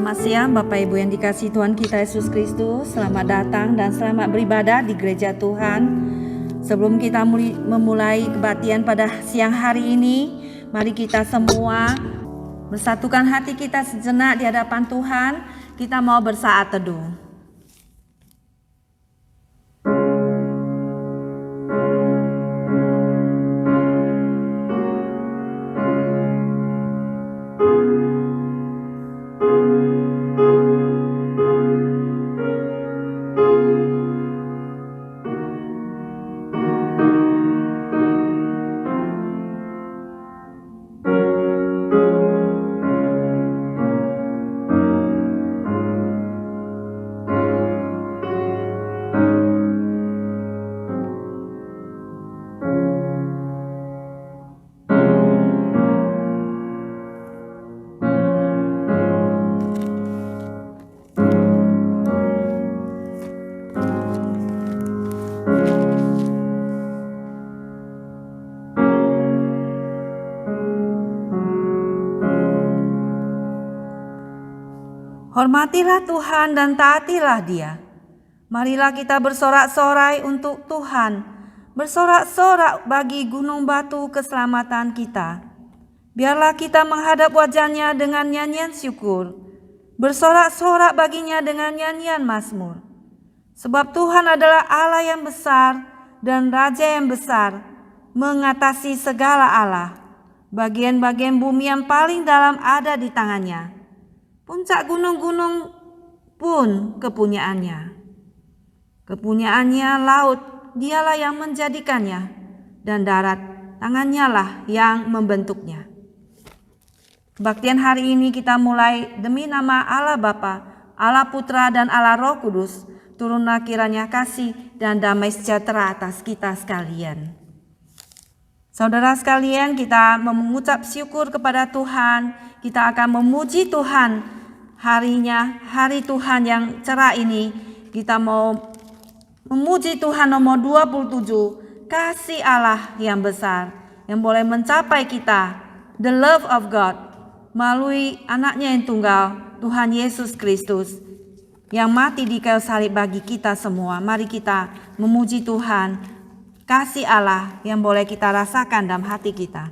Selamat siang Bapak Ibu yang dikasihi Tuhan kita Yesus Kristus. Selamat datang dan selamat beribadah di gereja Tuhan. Sebelum kita memulai kebaktian pada siang hari ini, mari kita semua bersatukan hati kita sejenak di hadapan Tuhan. Kita mau bersaat teduh. Hormatilah Tuhan dan taatilah Dia. Marilah kita bersorak-sorai untuk Tuhan, bersorak-sorak bagi gunung batu keselamatan kita. Biarlah kita menghadap wajah-Nya dengan nyanyian syukur, bersorak-sorak baginya dengan nyanyian mazmur. Sebab Tuhan adalah Allah yang besar dan Raja yang besar, mengatasi segala Allah. Bagian-bagian bumi yang paling dalam ada di tangan-Nya. Puncak gunung-gunung pun kepunyaannya. Kepunyaannya laut, Dialah yang menjadikannya, dan darat, tangannya lah yang membentuknya. Kebaktian hari ini kita mulai demi nama Allah Bapa, Allah Putra dan Allah Roh Kudus. Turunlah kiranya kasih dan damai sejahtera atas kita sekalian. Saudara sekalian, kita mengucap syukur kepada Tuhan. Kita akan memuji Tuhan hari Tuhan yang cerah ini. Kita mau memuji Tuhan nomor 27, kasih Allah yang besar, yang boleh mencapai kita, the love of God, melalui anaknya yang tunggal, Tuhan Yesus Kristus, yang mati di kayu salib bagi kita semua. Mari kita memuji Tuhan, kasih Allah yang boleh kita rasakan dalam hati kita.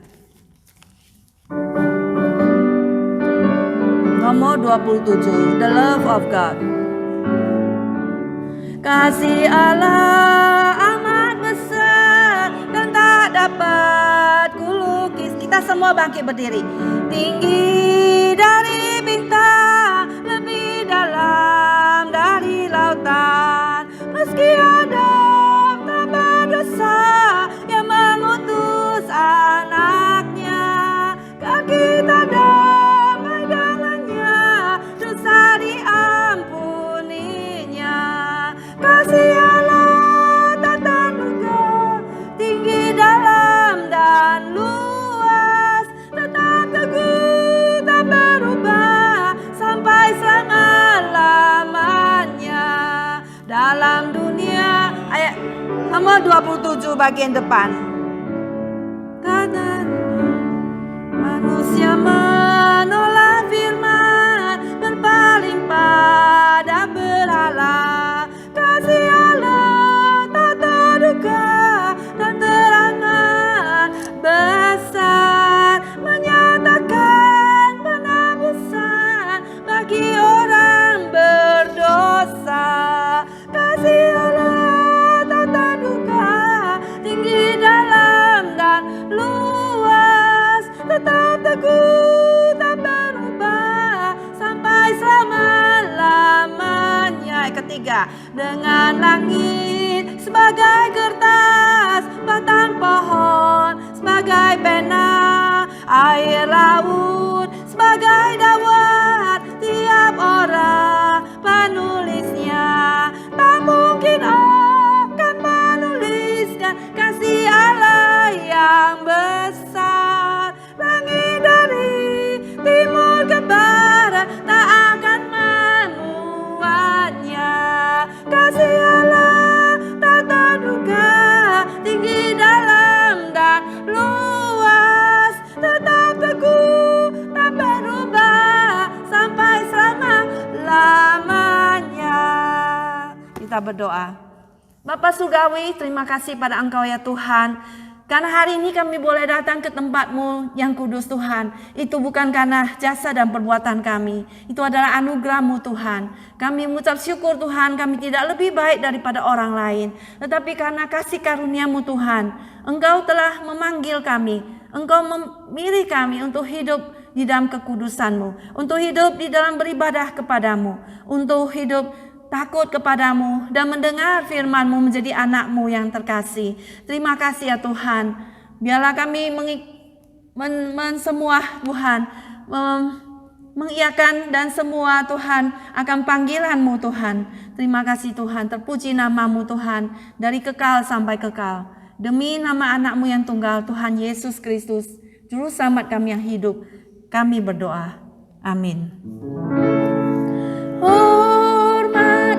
Nomor 27, the love of God. Kasih Allah amat besar dan tak dapat kulukis. Kita semua bangkit berdiri. Tinggi dari bintang, lebih dalam dari lautan. kaki Adam tak berdosa yang mengutus anaknya. Kaki tak damai dengannya, dosa diampuninya. Kasih Allah tak terduga, tinggi dalam dan luas, tetap teguh tak berubah sampai selama-lamanya. Dalam dunia, ayat Amor 27 bagian depan. Kata manusia menolak firman, berpaling pada berhala. Kasih Allah tak terduga dan terangan besar, menyatakan penebusan bagi orang berdosa. Kasih Allah tak terduga, tinggi dalam dan luas, tetap teguh tak berubah sampai selama-lamanya. Ketiga, dengan langit sebagai kertas, batang pohon sebagai pena, air laut sebagai dawat, tiap orang penulisnya tak mungkin akan menuliskan kasih Allah yang besar. Langit dari timur ke barat tak akan memuatnya. Kasih Allah tak terduga, tinggi dalam dan luas, tetap teguh tak berubah sampai selama-lamanya. Kita berdoa. Bapa Surgawi, terima kasih pada Engkau ya Tuhan, karena hari ini kami boleh datang ke tempat-Mu yang kudus Tuhan. Itu bukan karena jasa dan perbuatan kami, itu adalah anugerah-Mu Tuhan. Kami mengucap syukur Tuhan, kami tidak lebih baik daripada orang lain, tetapi karena kasih karunia-Mu Tuhan, Engkau telah memanggil kami, Engkau memilih kami untuk hidup di dalam kekudusan-Mu, untuk hidup di dalam beribadah kepadamu, untuk hidup takut kepadamu dan mendengar firman-Mu menjadi anak-Mu yang terkasih. Terima kasih ya Tuhan. Biarlah kami semua Tuhan mengiyakan dan semua Tuhan akan panggilan-Mu Tuhan. Terima kasih Tuhan. Terpuji nama-Mu Tuhan dari kekal sampai kekal. Demi nama anak-Mu yang tunggal Tuhan Yesus Kristus, Juru Selamat kami yang hidup, kami berdoa. Amin.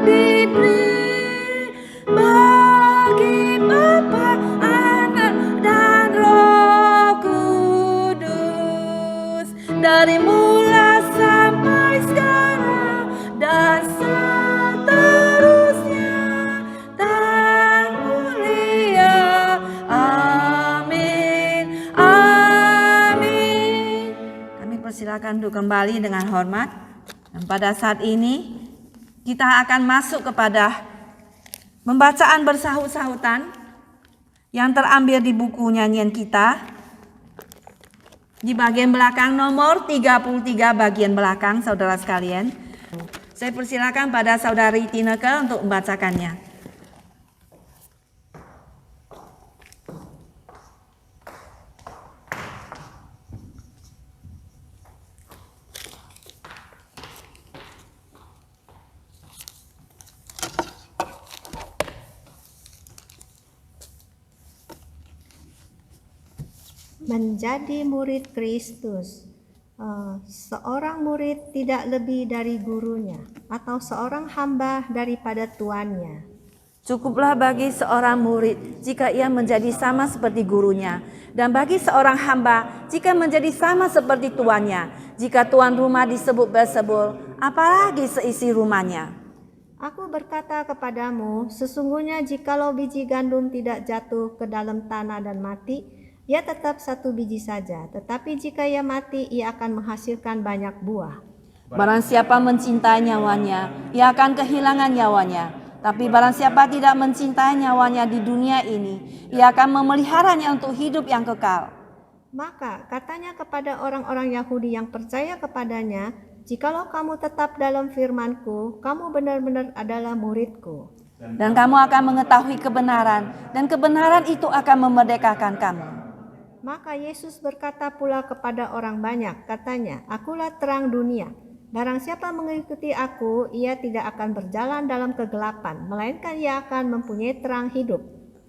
Diberi bagi Bapa, Anak, dan Roh Kudus, dari mula sampai sekarang dan seterusnya dan mulia. Amin. Amin. Kami persilakan untuk kembali dengan hormat. Dan pada saat ini kita akan masuk kepada pembacaan bersahut-sahutan yang terambil di buku nyanyian kita. Di bagian belakang nomor 33 bagian belakang saudara sekalian. Saya persilakan pada saudari Tineke untuk membacakannya. Menjadi murid Kristus. Seorang murid tidak lebih dari gurunya, atau seorang hamba daripada tuannya. Cukuplah bagi seorang murid jika ia menjadi sama seperti gurunya, dan bagi seorang hamba jika menjadi sama seperti tuannya. Jika tuan rumah disebut Beelzebul, apalagi seisi rumahnya. Aku berkata kepadamu, sesungguhnya jikalau biji gandum tidak jatuh ke dalam tanah dan mati, ia tetap satu biji saja, tetapi jika ia mati, ia akan menghasilkan banyak buah. Barang siapa mencintai nyawanya, ia akan kehilangan nyawanya. Tapi barang siapa tidak mencintai nyawanya di dunia ini, ia akan memeliharanya untuk hidup yang kekal. Maka katanya kepada orang-orang Yahudi yang percaya kepadanya, jikalau kamu tetap dalam firman-Ku, kamu benar-benar adalah murid-Ku. dan kamu akan mengetahui kebenaran, dan kebenaran itu akan memerdekakan kamu. Maka Yesus berkata pula kepada orang banyak, katanya, "Akulah terang dunia. Barang siapa mengikuti aku, ia tidak akan berjalan dalam kegelapan, melainkan ia akan mempunyai terang hidup."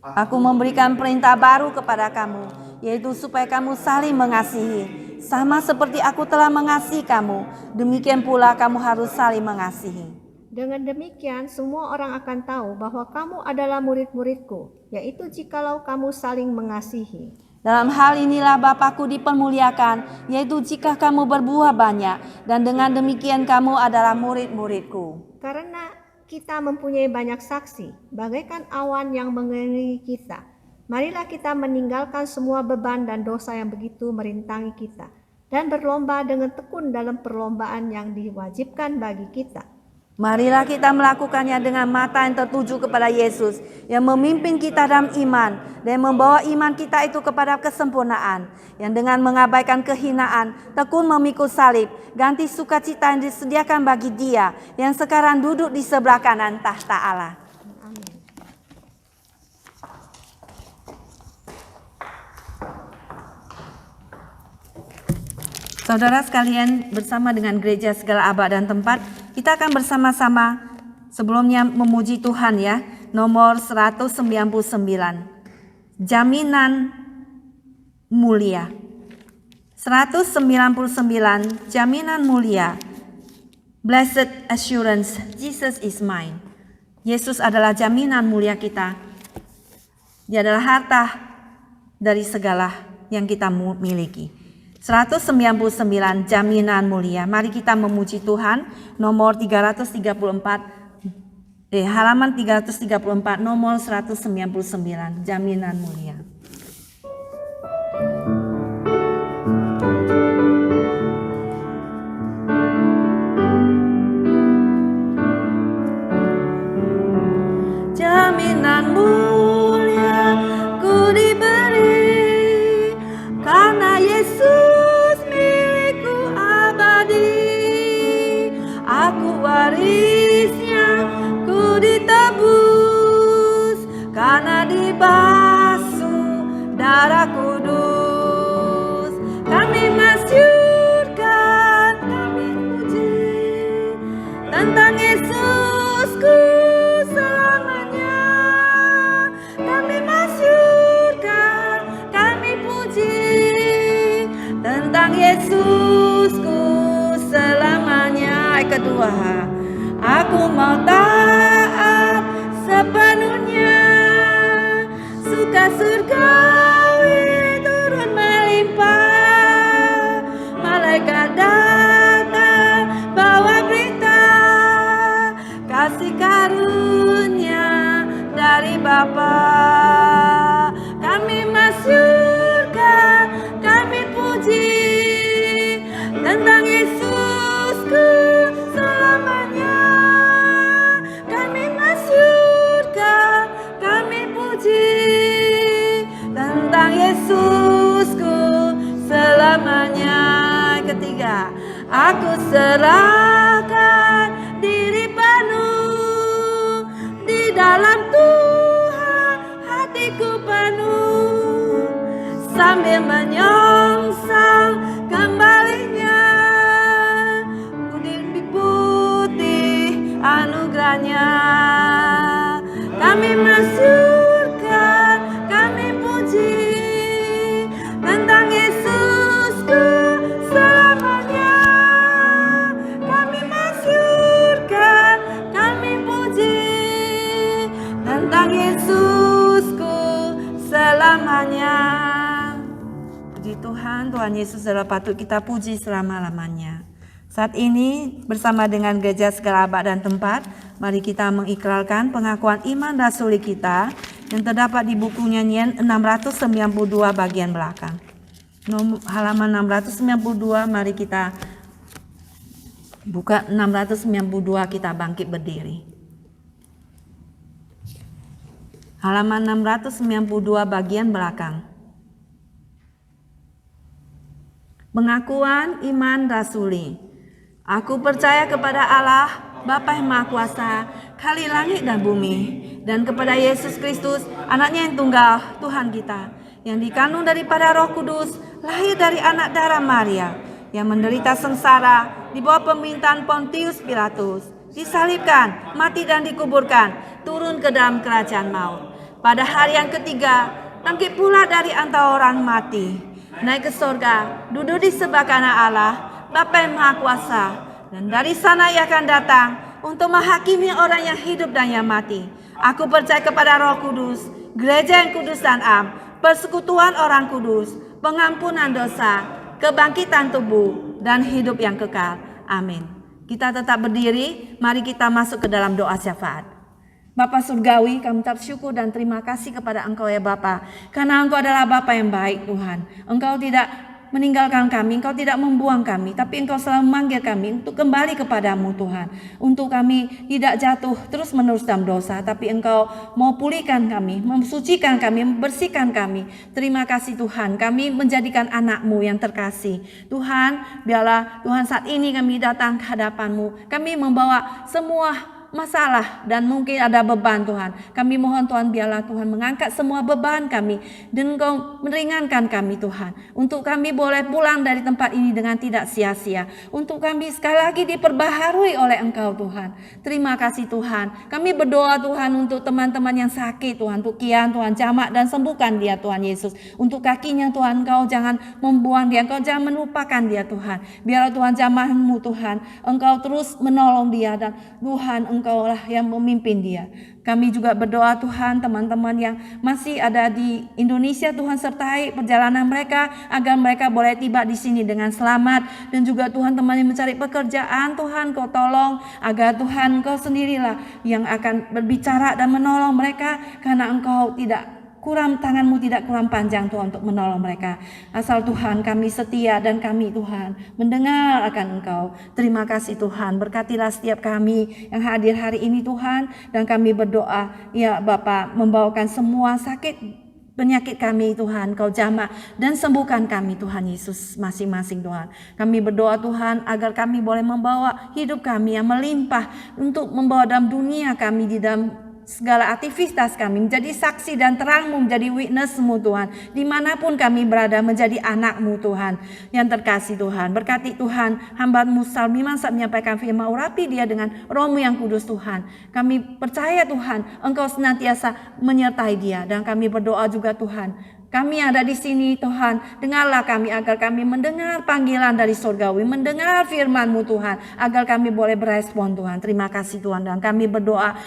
Aku memberikan perintah baru kepada kamu, yaitu supaya kamu saling mengasihi. Sama seperti aku telah mengasihi kamu, demikian pula kamu harus saling mengasihi. Dengan demikian, semua orang akan tahu bahwa kamu adalah murid-muridku, yaitu jikalau kamu saling mengasihi. Dalam hal inilah Bapakku dipermuliakan, yaitu jika kamu berbuah banyak, dan dengan demikian kamu adalah murid-muridku. Karena kita mempunyai banyak saksi, bagaikan awan yang mengelilingi kita. Marilah kita meninggalkan semua beban dan dosa yang begitu merintangi kita, dan berlomba dengan tekun dalam perlombaan yang diwajibkan bagi kita. Marilah kita melakukannya dengan mata yang tertuju kepada Yesus yang memimpin kita dalam iman dan membawa iman kita itu kepada kesempurnaan, yang dengan mengabaikan kehinaan tekun memikul salib, ganti sukacita yang disediakan bagi Dia yang sekarang duduk di sebelah kanan tahta Allah. Amin. Saudara sekalian, bersama dengan gereja segala abad dan tempat, kita akan bersama-sama sebelumnya memuji Tuhan ya. Nomor 199. Jaminan mulia. 199, jaminan mulia. Blessed assurance, Jesus is mine. Yesus adalah jaminan mulia kita. Dia adalah harta dari segala yang kita miliki. 199, jaminan mulia. Mari kita memuji Tuhan. Nomor 334, halaman 334, nomor 199, jaminan mulia. Jaminan mulia ku diberi karena Yesus milikku abadi. Aku warisnya, ku ditebus karena dibasuh darah kudus. Kami masyurkan, kami puji tentang Yesusku selamanya. Kami masyurkan, kami puji tentang Yesusku selamanya. Ayat kedua, aku mau taat sepenuhnya, suka surgawi turun melimpah, malaikat datang bawa berita kasih karunia dari Bapa. Kami masyurkan, kami puji tentang Yesusku selamanya. Kami masyurkan, kami puji tentang Yesusku selamanya. Ketiga, aku serahkan diri penuh di dalam Tuhan, hatiku penuh sambil menyongsong kembalinya. Ku diikuti anugerahnya. Kami masyurkan, kami puji tentang Yesusku selamanya. Kami masyurkan, kami puji tentang Yesusku selamanya. Puji Tuhan, Tuhan Yesus adalah patut kita puji selama-lamanya. Saat ini bersama dengan gereja segala abad dan tempat, mari kita mengikrarkan pengakuan iman rasuli kita yang terdapat di buku nyanyian 692 bagian belakang. Halaman 692, mari kita buka 692, kita bangkit berdiri. Halaman 692 bagian belakang. Pengakuan iman rasuli. Aku percaya kepada Allah, Bapa yang Maha Kuasa, kali langit dan bumi, dan kepada Yesus Kristus, anaknya yang tunggal, Tuhan kita, yang dikandung daripada Roh Kudus, lahir dari anak darah Maria, yang menderita sengsara di bawah pemerintahan Pontius Pilatus, disalibkan, mati dan dikuburkan, turun ke dalam kerajaan maut. Pada hari yang ketiga, bangkit pula dari antara orang mati, naik ke surga, duduk di sebelah kanan Allah, Bapa yang Maha Kuasa, dan dari sana ia akan datang untuk menghakimi orang yang hidup dan yang mati. Aku percaya kepada Roh Kudus, gereja yang kudus dan am, persekutuan orang kudus, pengampunan dosa, kebangkitan tubuh, dan hidup yang kekal. Amin. Kita tetap berdiri, mari kita masuk ke dalam doa syafaat. Bapa Surgawi, kami ucap syukur dan terima kasih kepada Engkau ya Bapa, karena Engkau adalah Bapa yang baik Tuhan. Engkau tidak meninggalkan kami, Engkau tidak membuang kami, tapi Engkau selalu memanggil kami untuk kembali kepadamu Tuhan. Untuk kami tidak jatuh terus menerus dalam dosa, tapi Engkau mau pulihkan kami, mensucikan kami, membersihkan kami. Terima kasih Tuhan, kami menjadikan anak-Mu yang terkasih. Tuhan, biarlah Tuhan saat ini kami datang ke hadapan-Mu, kami membawa semua masalah dan mungkin ada beban Tuhan. Kami mohon Tuhan, biarlah Tuhan mengangkat semua beban kami dan Engkau meringankan kami Tuhan. Untuk kami boleh pulang dari tempat ini dengan tidak sia-sia. Untuk kami sekali lagi diperbaharui oleh Engkau Tuhan. Terima kasih Tuhan. Kami berdoa Tuhan untuk teman-teman yang sakit Tuhan. Untuk Kian Tuhan, jamak dan sembuhkan dia Tuhan Yesus. Untuk kakinya Tuhan, Engkau jangan membuang dia. Engkau jangan melupakan dia Tuhan. Biarlah Tuhan jamah-Mu Tuhan, Engkau terus menolong dia dan Tuhan Engkau lah yang memimpin dia. Kami juga berdoa Tuhan, teman-teman yang masih ada di Indonesia Tuhan, sertai perjalanan mereka agar mereka boleh tiba di sini dengan selamat. Dan juga Tuhan, teman yang mencari pekerjaan Tuhan, Kau tolong agar Tuhan Engkau sendirilah yang akan berbicara dan menolong mereka, karena Engkau tidak kurang, tangan-Mu tidak kurang panjang Tuhan untuk menolong mereka. Asal Tuhan kami setia dan kami Tuhan mendengar akan Engkau. Terima kasih Tuhan, berkatilah setiap kami yang hadir hari ini Tuhan. Dan kami berdoa ya Bapa, membawakan semua sakit penyakit kami Tuhan, Kau jamah dan sembuhkan kami Tuhan Yesus masing-masing Tuhan. Kami berdoa Tuhan agar kami boleh membawa hidup kami yang melimpah untuk membawa dalam dunia kami, di dalam segala aktivitas kami, menjadi saksi dan terang-Mu, menjadi witness-Mu Tuhan. Dimanapun kami berada, menjadi anak-Mu Tuhan yang terkasih Tuhan. Berkati Tuhan hamba-Mu Salmiman saat menyampaikan firman, urapi dia dengan Roh-Mu yang kudus Tuhan. Kami percaya Tuhan, Engkau senantiasa menyertai dia. Dan kami berdoa juga Tuhan, kami yang ada di sini Tuhan, dengarlah kami agar kami mendengar panggilan dari surgawi, mendengar firman-Mu Tuhan, agar kami boleh berespon Tuhan. Terima kasih Tuhan, dan kami berdoa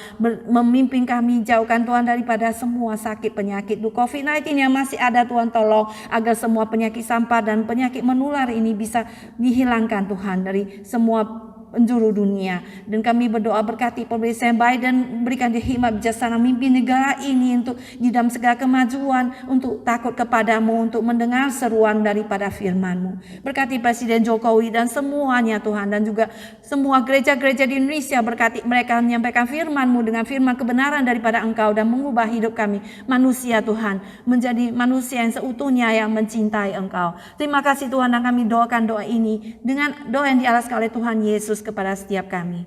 memimpin kami, jauhkan Tuhan daripada semua sakit penyakit COVID-19 yang masih ada Tuhan. Tolong agar semua penyakit sampah dan penyakit menular ini bisa dihilangkan Tuhan dari semua penjuru dunia. Dan kami berdoa berkati pemerintah Biden, berikan dia hikmat bijaksana memimpin negara ini untuk di dalam segala kemajuan, untuk takut kepadamu, untuk mendengar seruan daripada firman-Mu. Berkati Presiden Jokowi dan semuanya Tuhan, dan juga semua gereja-gereja di Indonesia. Berkati mereka menyampaikan firman-Mu dengan firman kebenaran daripada Engkau, dan mengubah hidup kami manusia Tuhan menjadi manusia yang seutuhnya yang mencintai Engkau. Terima kasih Tuhan, dan kami doakan doa ini dengan doa yang dialaskan oleh Tuhan Yesus kepada setiap kami.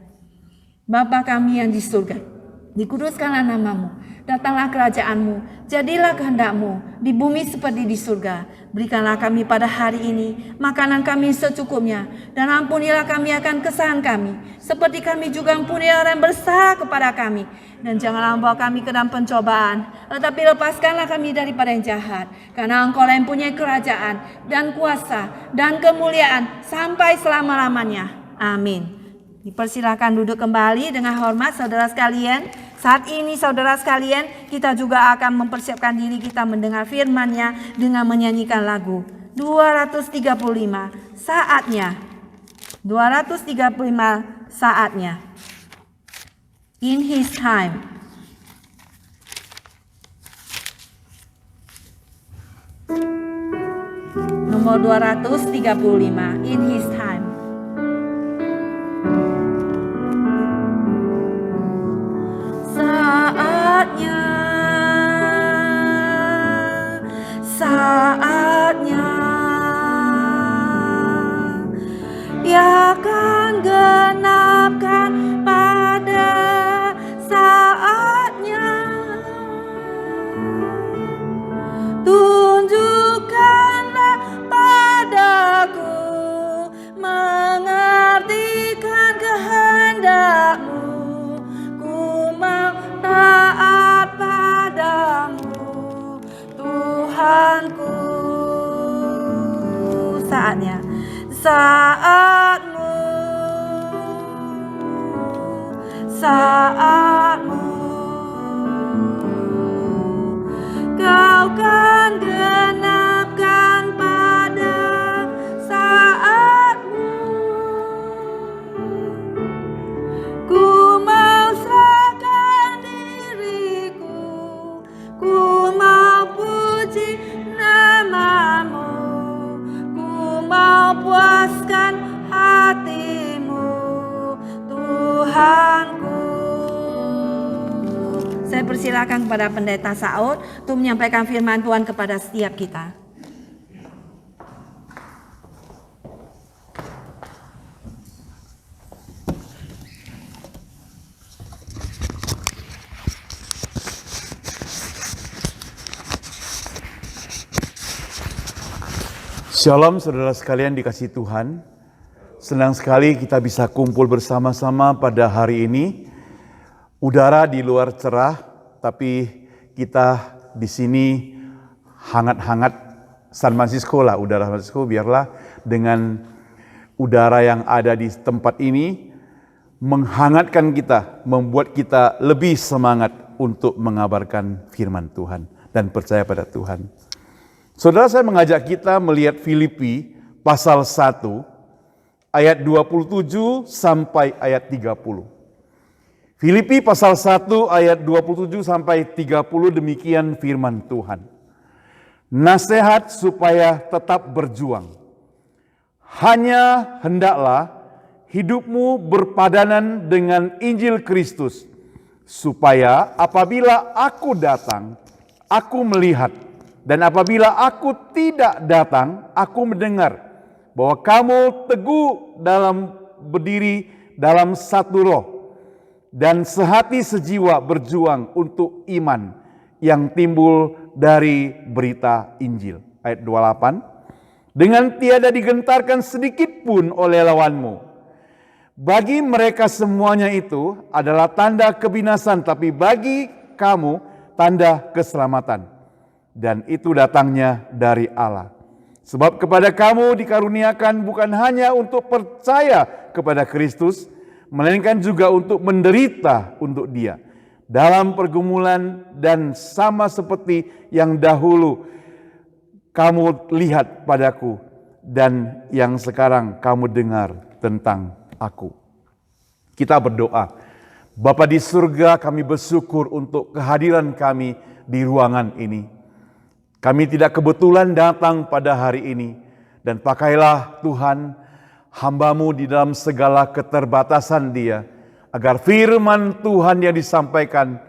Bapa kami yang di surga, dikuduskanlah nama-Mu, datanglah kerajaan-Mu, jadilah kehendak-Mu di bumi seperti di surga. Berikanlah kami pada hari ini makanan kami secukupnya, dan ampunilah kami akan kesalahan kami, seperti kami juga ampuni orang yang bersalah kepada kami. Dan janganlah membawa kami ke dalam pencobaan, tetapi lepaskanlah kami daripada yang jahat. Karena Engkau yang punya kerajaan dan kuasa dan kemuliaan sampai selama-lamanya. Amin. Dipersilakan duduk kembali dengan hormat saudara sekalian. Saat ini saudara sekalian, kita juga akan mempersiapkan diri kita mendengar firman-Nya dengan menyanyikan lagu 235 saatnya. 235 saatnya. In His time. Nomor 235, In His time. Saatnya, saatnya, Ia akan genapkan pada saya persilakan kepada Pendeta Saud untuk menyampaikan firman Tuhan kepada setiap kita. Shalom saudara sekalian dikasihi Tuhan. Senang sekali kita bisa kumpul bersama-sama pada hari ini. Udara di luar cerah, tapi kita di sini hangat-hangat. San Francisco lah, udara San Francisco, biarlah dengan udara yang ada di tempat ini menghangatkan kita, membuat kita lebih semangat untuk mengabarkan firman Tuhan dan percaya pada Tuhan. Saudara, saya mengajak kita melihat Filipi pasal 1 ayat 27 sampai ayat 30. Filipi pasal 1 ayat 27 sampai 30 demikian firman Tuhan. Nasihat supaya tetap berjuang. Hanya hendaklah hidupmu berpadanan dengan Injil Kristus, supaya apabila aku datang, aku melihat. Dan apabila aku tidak datang, aku mendengar bahwa kamu teguh dalam berdiri dalam satu roh dan sehati sejiwa berjuang untuk iman yang timbul dari berita Injil. Ayat 28. Dengan tiada digentarkan sedikit pun oleh lawanmu. Bagi mereka semuanya itu adalah tanda kebinasan, tapi bagi kamu tanda keselamatan. Dan itu datangnya dari Allah. Sebab kepada kamu dikaruniakan bukan hanya untuk percaya kepada Kristus, melainkan juga untuk menderita untuk Dia. Dalam pergumulan dan sama seperti yang dahulu kamu lihat padaku dan yang sekarang kamu dengar tentang aku. Kita berdoa. Bapa di surga, kami bersyukur untuk kehadiran kami di ruangan ini. Kami tidak kebetulan datang pada hari ini, dan pakailah Tuhan hamba-Mu di dalam segala keterbatasan dia, agar firman Tuhan yang disampaikan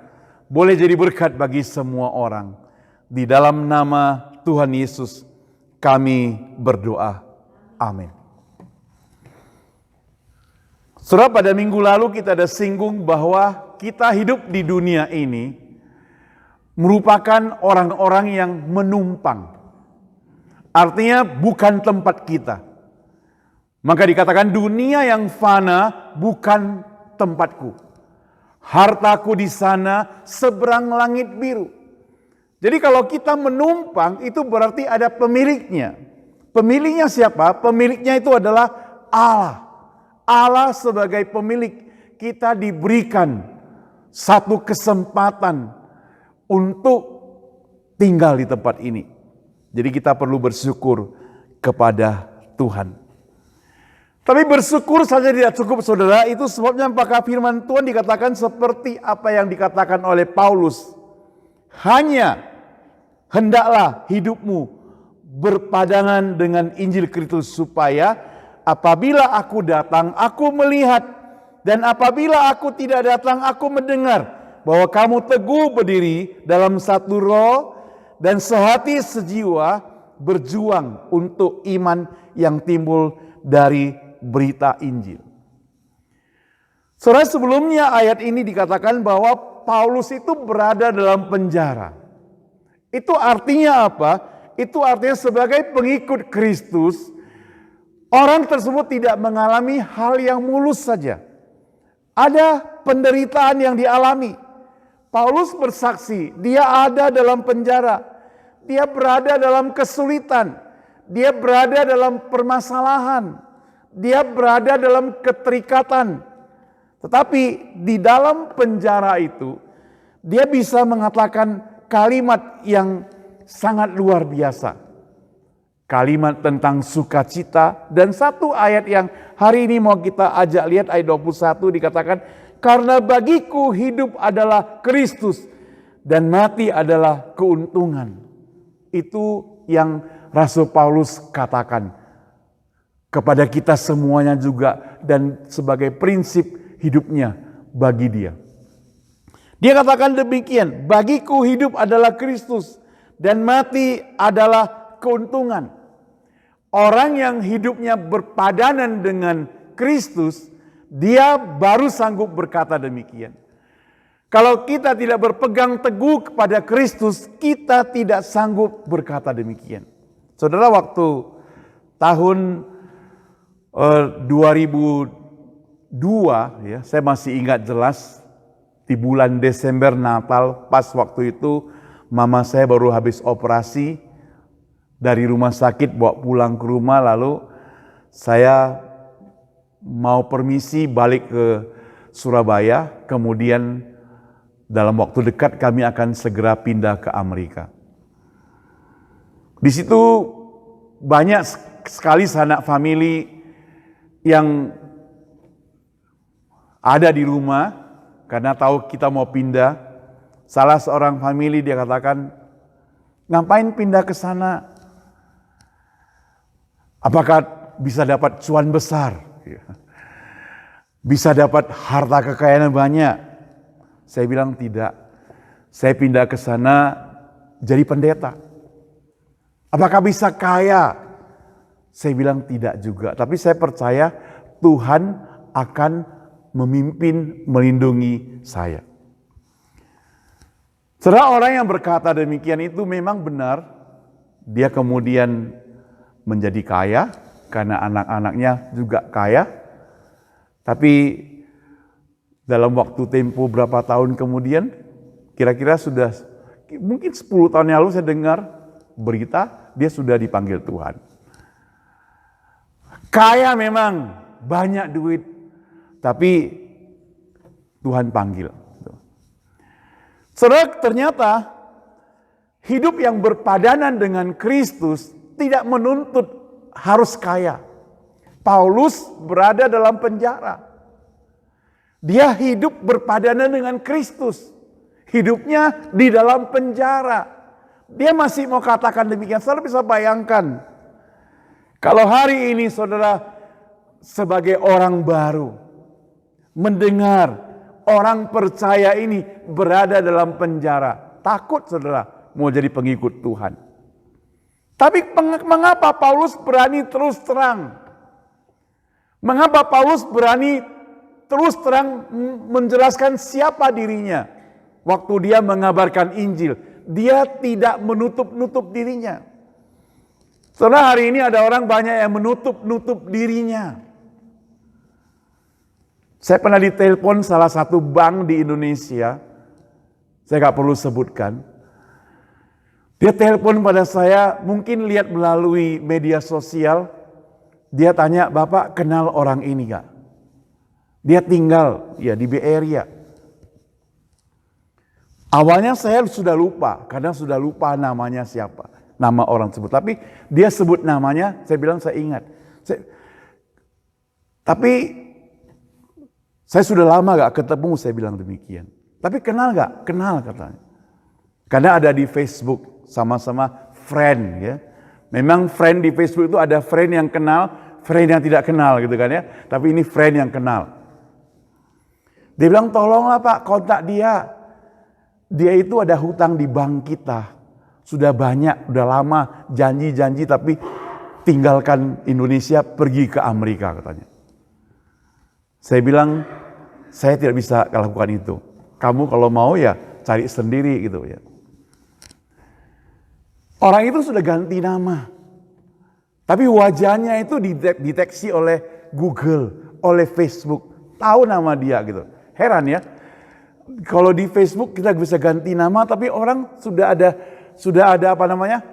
boleh jadi berkat bagi semua orang. Di dalam nama Tuhan Yesus kami berdoa. Amin. Saudara, pada minggu lalu kita ada singgung bahwa kita hidup di dunia ini merupakan orang-orang yang menumpang. Artinya bukan tempat kita. Maka dikatakan dunia yang fana bukan tempatku. Hartaku di sana seberang langit biru. Jadi kalau kita menumpang itu berarti ada pemiliknya. Pemiliknya siapa? Pemiliknya itu adalah Allah. Allah sebagai pemilik, kita diberikan satu kesempatan untuk tinggal di tempat ini. Jadi kita perlu bersyukur kepada Tuhan. Tapi bersyukur saja tidak cukup saudara, itu sebabnya apakah firman Tuhan dikatakan seperti apa yang dikatakan oleh Paulus. Hanya hendaklah hidupmu berpadangan dengan Injil Kristus, supaya apabila aku datang, aku melihat, dan apabila aku tidak datang, aku mendengar bahwa kamu teguh berdiri dalam satu roh dan sehati sejiwa berjuang untuk iman yang timbul dari berita Injil. Saudara, sebelumnya ayat ini dikatakan bahwa Paulus itu berada dalam penjara. Itu artinya apa? Itu artinya sebagai pengikut Kristus, orang tersebut tidak mengalami hal yang mulus saja. Ada penderitaan yang dialami. Paulus bersaksi, dia ada dalam penjara, dia berada dalam kesulitan, dia berada dalam permasalahan, dia berada dalam keterikatan. Tetapi di dalam penjara itu, dia bisa mengatakan kalimat yang sangat luar biasa. Kalimat tentang sukacita, dan satu ayat yang hari ini mau kita ajak lihat, ayat 21 dikatakan, karena bagiku hidup adalah Kristus dan mati adalah keuntungan. Itu yang Rasul Paulus katakan kepada kita semuanya juga, dan sebagai prinsip hidupnya bagi dia. Dia katakan demikian, bagiku hidup adalah Kristus dan mati adalah keuntungan. Orang yang hidupnya berpadanan dengan Kristus, dia baru sanggup berkata demikian. Kalau kita tidak berpegang teguh kepada Kristus, kita tidak sanggup berkata demikian. Saudara, waktu tahun 2002, ya, saya masih ingat jelas, di bulan Desember Natal, pas waktu itu mama saya baru habis operasi dari rumah sakit, bawa pulang ke rumah, lalu saya mau permisi balik ke Surabaya, kemudian dalam waktu dekat kami akan segera pindah ke Amerika. Di situ banyak sekali sanak famili yang ada di rumah, karena tahu kita mau pindah. Salah seorang famili dia katakan, ngapain pindah ke sana? Apakah bisa dapat cuan besar? Bisa dapat harta kekayaan banyak? Saya bilang tidak. Saya pindah ke sana jadi pendeta. Apakah bisa kaya? Saya bilang tidak juga. Tapi saya percaya Tuhan akan memimpin, melindungi saya. Saudara, orang yang berkata demikian itu memang benar. Dia kemudian menjadi kaya karena anak-anaknya juga kaya. Tapi dalam waktu tempo berapa tahun kemudian, kira-kira sudah mungkin 10 tahun yang lalu saya dengar berita dia sudah dipanggil Tuhan. Kaya memang, banyak duit, tapi Tuhan panggil. Saudara, ternyata hidup yang berpadanan dengan Kristus tidak menuntut harus kaya. Paulus berada dalam penjara. Dia hidup berpadanan dengan Kristus. Hidupnya di dalam penjara. Dia masih mau katakan demikian. Saudara bisa bayangkan, kalau hari ini saudara sebagai orang baru mendengar orang percaya ini berada dalam penjara, takut saudara mau jadi pengikut Tuhan. Tapi mengapa Paulus berani terus terang? Mengapa Paulus berani terus terang menjelaskan siapa dirinya waktu dia mengabarkan Injil? Dia tidak menutup-nutup dirinya. Saudara, hari ini ada orang banyak yang menutup-nutup dirinya. Saya pernah ditelepon salah satu bank di Indonesia, saya gak perlu sebutkan. Dia telepon pada saya, mungkin lihat melalui media sosial. Dia tanya, Bapak kenal orang ini gak? Dia tinggal ya di Bay Area. Awalnya saya sudah lupa, kadang sudah lupa namanya siapa, nama orang tersebut. Tapi dia sebut namanya, saya bilang saya ingat. Tapi saya sudah lama gak ketemu, saya bilang demikian. Tapi kenal gak? Kenal katanya. Karena ada di Facebook, sama-sama friend ya. Memang friend di Facebook itu ada friend yang kenal, friend yang tidak kenal gitu kan ya. Tapi ini friend yang kenal. Dia bilang, tolonglah Pak, kontak dia. Dia itu ada hutang di bank kita. Sudah banyak, udah lama janji-janji tapi tinggalkan Indonesia pergi ke Amerika katanya. Saya bilang, saya tidak bisa lakukan itu. Kamu kalau mau ya cari sendiri gitu ya. Orang itu sudah ganti nama. Tapi wajahnya itu dideteksi oleh Google, oleh Facebook. Tahu nama dia gitu. Heran ya. Kalau di Facebook kita bisa ganti nama, tapi orang sudah ada apa namanya?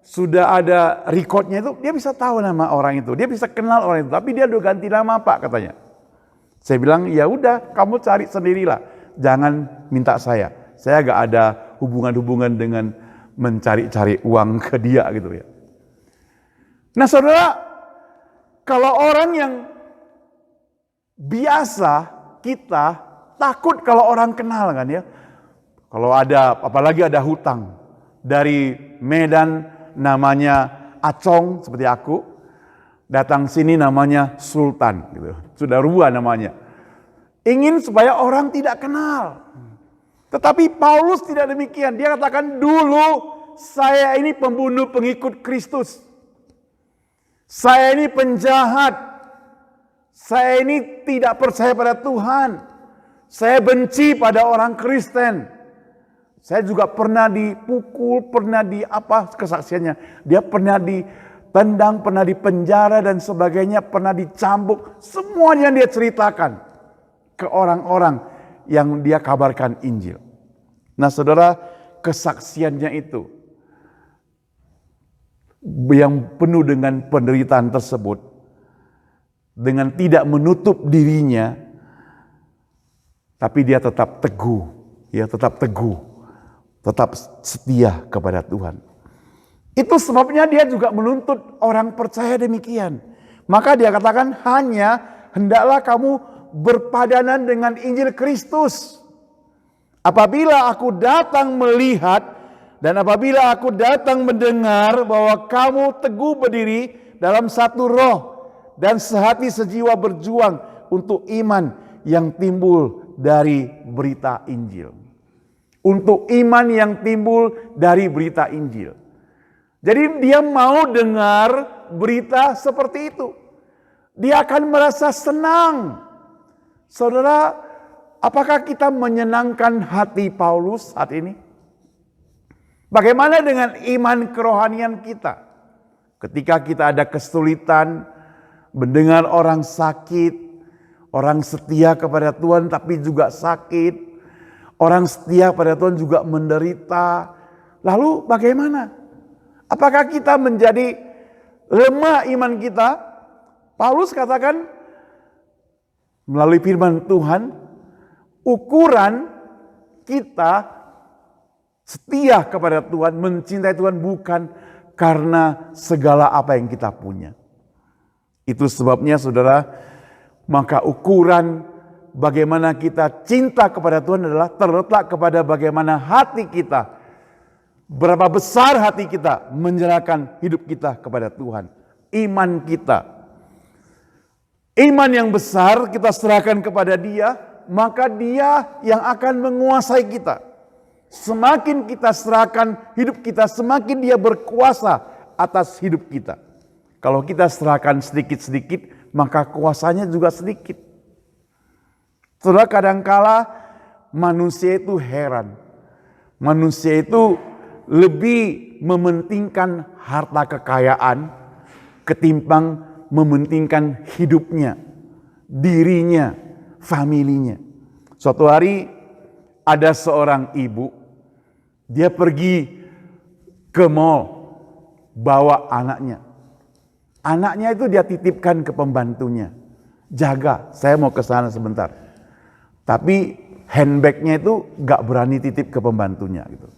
Sudah ada recordnya itu, dia bisa tahu nama orang itu. Dia bisa kenal orang itu, tapi dia udah ganti nama Pak katanya. Saya bilang, ya udah, kamu cari sendirilah. Jangan minta saya. Saya gak ada hubungan-hubungan dengan mencari-cari uang ke dia gitu ya. Nah saudara, kalau orang yang biasa kita takut kalau orang kenal kan ya. Kalau ada, apalagi ada hutang. Dari Medan namanya Acong seperti aku. Datang sini namanya Sultan gitu. Sudah rubah namanya. Ingin supaya orang tidak kenal. Tetapi Paulus tidak demikian. Dia katakan, dulu saya ini pembunuh pengikut Kristus. Saya ini penjahat. Saya ini tidak percaya pada Tuhan. Saya benci pada orang Kristen. Saya juga pernah dipukul, pernah kesaksiannya. Dia pernah ditendang, pernah dipenjara dan sebagainya, pernah dicambuk. Semuanya dia ceritakan ke orang-orang yang dia kabarkan Injil. Nah saudara, kesaksiannya itu yang penuh dengan penderitaan tersebut, dengan tidak menutup dirinya, tapi dia tetap teguh, tetap setia kepada Tuhan. Itu sebabnya dia juga menuntut orang percaya demikian. Maka dia katakan, hanya hendaklah kamu berpadanan dengan Injil Kristus. Apabila aku datang melihat dan apabila aku datang mendengar bahwa kamu teguh berdiri dalam satu roh dan sehati sejiwa berjuang untuk iman yang timbul dari berita Injil. Untuk iman yang timbul dari berita Injil. Jadi dia mau dengar berita seperti itu. Dia akan merasa senang. Saudara, apakah kita menyenangkan hati Paulus saat ini? Bagaimana dengan iman kerohanian kita? Ketika kita ada kesulitan, mendengar orang sakit, orang setia kepada Tuhan tapi juga sakit, orang setia pada Tuhan juga menderita. Lalu bagaimana? Apakah kita menjadi lemah iman kita? Paulus katakan melalui firman Tuhan, ukuran kita setia kepada Tuhan, mencintai Tuhan bukan karena segala apa yang kita punya. Itu sebabnya saudara, maka ukuran bagaimana kita cinta kepada Tuhan adalah terletak kepada bagaimana hati kita. Berapa besar hati kita menyerahkan hidup kita kepada Tuhan. Iman kita. Iman yang besar kita serahkan kepada Dia, maka Dia yang akan menguasai kita. Semakin kita serahkan hidup kita, semakin Dia berkuasa atas hidup kita. Kalau kita serahkan sedikit-sedikit, maka kuasanya juga sedikit. Saudara, kadangkala manusia itu heran. Manusia itu lebih mementingkan harta kekayaan ketimbang mementingkan hidupnya, dirinya, familinya. Suatu hari ada seorang ibu, dia pergi ke mall bawa anaknya. Anaknya itu dia titipkan ke pembantunya. Jaga, saya mau ke sana sebentar. Tapi handbagnya itu gak berani titip ke pembantunya gitu.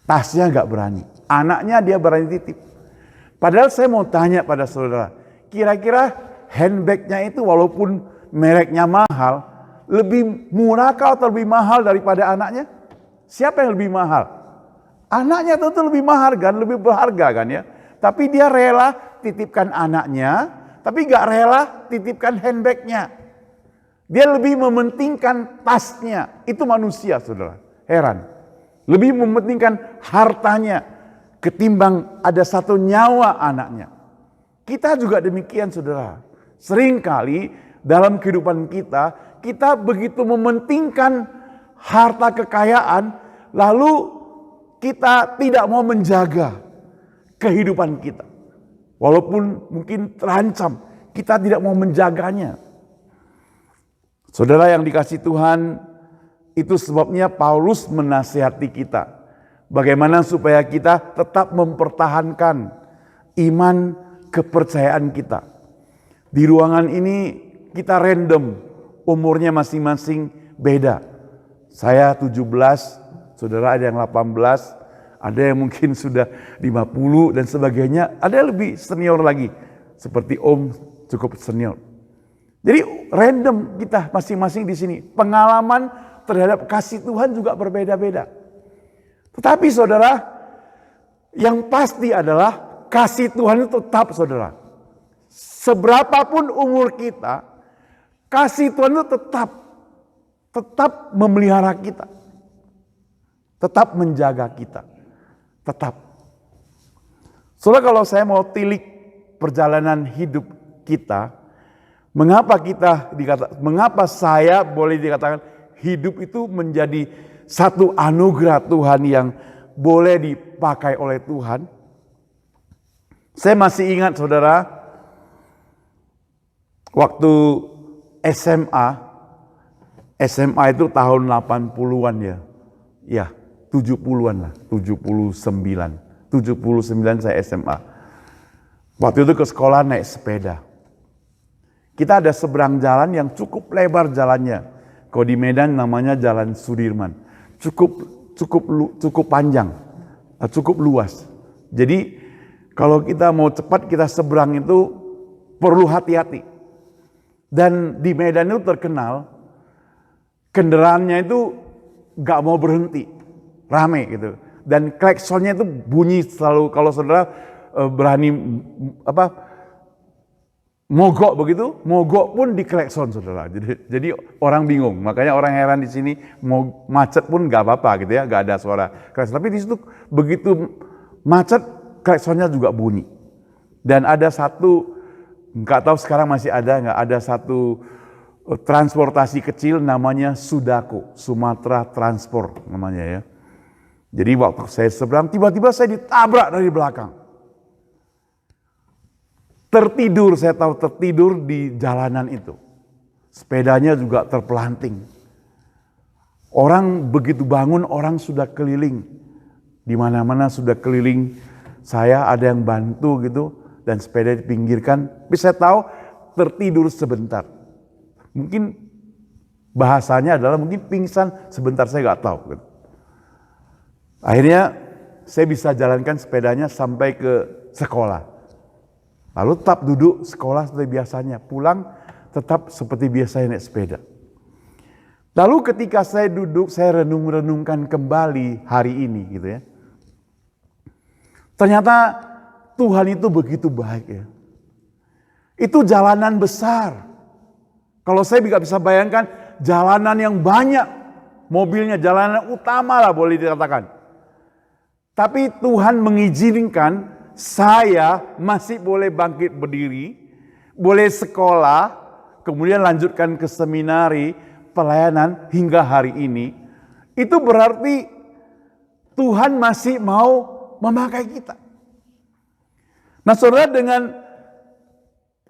Tasnya gak berani. Anaknya dia berani titip. Padahal saya mau tanya pada saudara, kira-kira handbagnya itu walaupun mereknya mahal, lebih murah atau lebih mahal daripada anaknya? Siapa yang lebih mahal? Anaknya tentu lebih mahal kan, lebih berharga kan ya. Tapi dia rela titipkan anaknya, tapi gak rela titipkan handbagnya. Dia lebih mementingkan tasnya. Itu manusia saudara, heran. Lebih mementingkan hartanya ketimbang ada satu nyawa anaknya. Kita juga demikian saudara. Seringkali dalam kehidupan kita, kita begitu mementingkan harta kekayaan, lalu kita tidak mau menjaga kehidupan kita. Walaupun mungkin terancam, kita tidak mau menjaganya. Saudara yang dikasihi Tuhan, itu sebabnya Paulus menasihati kita. Bagaimana supaya kita tetap mempertahankan iman kepercayaan kita. Di ruangan ini kita random, umurnya masing-masing beda. Saya 17, saudara ada yang 18, ada yang mungkin sudah 50 dan sebagainya. Ada yang lebih senior lagi, seperti Om cukup senior. Jadi random kita masing-masing di sini. Pengalaman terhadap kasih Tuhan juga berbeda-beda. Tetapi saudara, yang pasti adalah kasih Tuhan itu tetap saudara. Seberapapun umur kita, kasih Tuhan itu tetap memelihara kita. tetap menjaga kita. Tetap. Soalnya kalau saya mau tilik perjalanan hidup kita, mengapa saya boleh dikatakan hidup itu menjadi satu anugerah Tuhan yang boleh dipakai oleh Tuhan? Saya masih ingat saudara, waktu SMA itu tahun 80-an ya. Ya, 70-an lah, 79 saya SMA. Waktu itu ke sekolah naik sepeda. Kita ada seberang jalan yang cukup lebar jalannya. Kalau di Medan namanya Jalan Sudirman. Cukup panjang, cukup luas. Jadi kalau kita mau cepat kita seberang itu perlu hati-hati. Dan di Medan itu terkenal kendaraannya itu gak mau berhenti, rame gitu. Dan klaksonnya itu bunyi selalu kalau saudara berani mogok begitu, mogok pun di klakson saudara. Jadi orang bingung, makanya orang heran di sini mau macet pun gak apa-apa gitu ya, gak ada suara klakson. Tapi di situ begitu macet klaksonnya juga bunyi. Dan ada satu, nggak tahu sekarang masih ada nggak, ada satu transportasi kecil namanya Sudako, Sumatera Transport namanya ya. Jadi waktu saya seberang tiba-tiba saya ditabrak dari belakang. Saya tahu tertidur di jalanan itu. Sepedanya juga terpelanting. Orang begitu bangun, orang sudah keliling. Di mana-mana sudah keliling. Saya ada yang bantu gitu. Dan sepeda dipinggirkan. Tapi saya tahu tertidur sebentar. Mungkin bahasanya adalah mungkin pingsan sebentar, saya gak tahu. Gitu. Akhirnya saya bisa jalankan sepedanya sampai ke sekolah. Lalu tetap duduk sekolah seperti biasanya, pulang tetap seperti biasanya naik sepeda. Lalu ketika saya duduk, saya renung-renungkan kembali hari ini gitu ya. Ternyata Tuhan itu begitu baik ya. Itu jalanan besar. Kalau saya bisa bayangkan jalanan yang banyak, mobilnya jalanan utama lah boleh dikatakan. Tapi Tuhan mengizinkan saya masih boleh bangkit berdiri, boleh sekolah, kemudian lanjutkan ke seminari, pelayanan hingga hari ini. Itu berarti Tuhan masih mau memakai kita. Nah saudara, dengan